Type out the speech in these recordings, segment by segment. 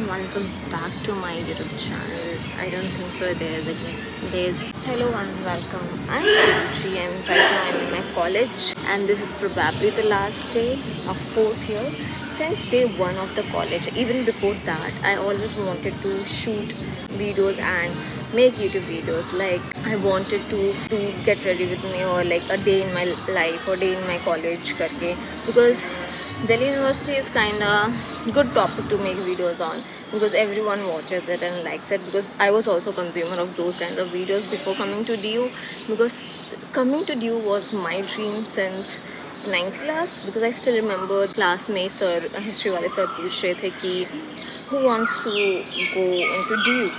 and welcome back to my YouTube channel. I don't think so there's a guest. There's hello and welcome. I'm Suchi and right now I'm in my college and this is probably the last day of 4th year. Since day 1 of the college, even before that, I always wanted to shoot videos and make YouTube videos. Like I wanted to get ready with me or like a day in my life or day in my college karke, because Delhi University is kinda good topic to make videos on because everyone watches it and likes it, because I was also a consumer of those kinds of videos before coming to DU, because coming to DU was my dream since 9th class, because I still remember class में sir history वाले sir पूछ रहे थे कि who wants to go into DU,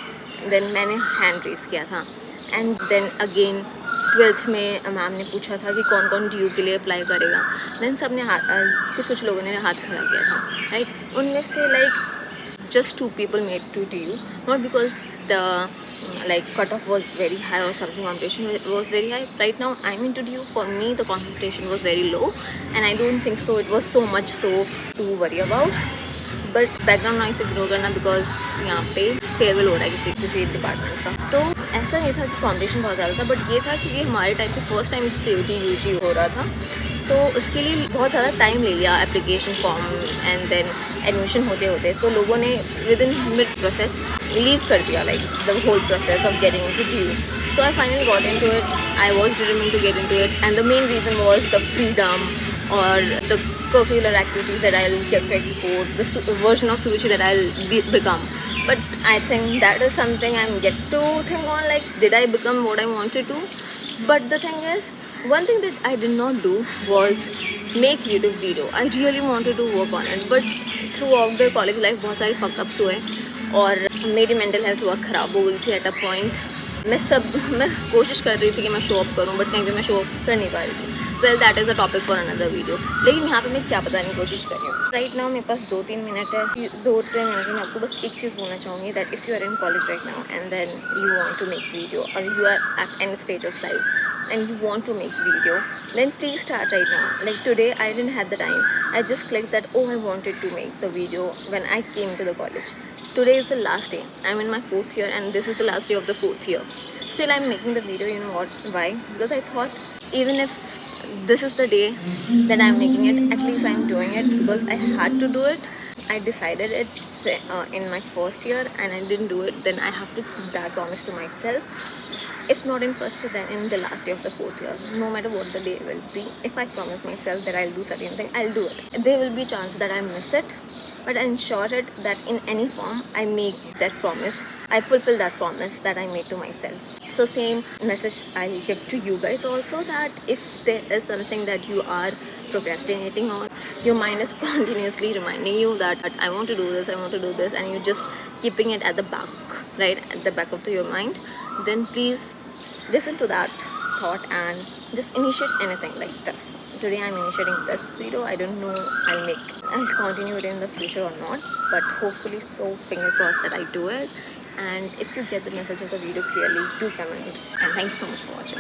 then मैंने hand raise किया था and then again 12th में मैम ने पूछा था कि कौन कौन DU के लिए अप्लाई करेगा, देन सब ने कुछ लोगों ने हाथ खड़ा किया था, राइट. उनमें से like just 2 people made to DU, not because the like cutoff was very high or something, competition was very high. Right now I'm into DU. For me the competition was very low and I don't think so it was so much so to worry about. But background noise ignore करना because यहाँ पे farewell हो रहा है किसी department का. तो ऐसा नहीं था कि कॉम्पिटिशन बहुत ज़्यादा था, बट ये था कि ये हमारे टाइम पे फर्स्ट टाइम CUT UG हो रहा था, तो उसके लिए बहुत ज़्यादा टाइम ले लिया application form and then admission होते होते, तो लोगों ने within mid process leave कर दिया like the whole process of getting into DU. So I finally got into it. I was determined to get into it, and the main reason was the freedom or the curricular activities that I'll get to explore, the version of Suruchi that I'll become. But I think that is something I'm yet to think on, like did I become what I wanted to? But the thing is, one thing that I did not do was make YouTube video. I really wanted to work on it, but throughout the college life बहुत सारे fuck ups हुए और मेरी mental health बहुत ख़राब हो गई थी at a point. मैं कोशिश कर रही थी कि मैं शो अप करूँ, बट कहीं पे मैं शो अप कर नहीं पा रही थी. Well that is a topic for another video. लेकिन यहाँ पे मैं क्या बताने की कोशिश कर रही हूँ. राइट नाउ मेरे पास 2-3 मिनट है. 2-3 मिनट में आपको बस एक चीज़ बोलना चाहूँगी that if you are in college right now and then you want to make video और you are at any stage of life and you want to make video, then please start right now. Like today I didn't have the time, I just clicked that oh I wanted to make the video when I came to the college. Today is the last day. I'm in my 4th year and this is the last day of the 4th year. Still I'm making the video. You know what, why? Because I thought even if this is the day that I'm making it, at least I'm doing it because I had to do it. I decided it in my first year and I didn't do it, then I have to keep that promise to myself. If not in first year, then in the last day of the 4th year, no matter what the day will be, if I promise myself that I'll do certain thing, I'll do it. There will be chance that I miss it, but I ensure it that in any form I make that promise, I fulfill that promise that I made to myself. So same message I'll give to you guys also, that if there is something that you are procrastinating on, your mind is continuously reminding you that I want to do this, I want to do this, and you're just keeping it at the back, right, at the back of your mind, then please listen to that thought and just initiate anything like this. Today I'm initiating this video. I don't know I'll continue it in the future or not, but hopefully so, finger crossed that I do it. And if you get the message of the video clearly, do comment, and thank you so much for watching.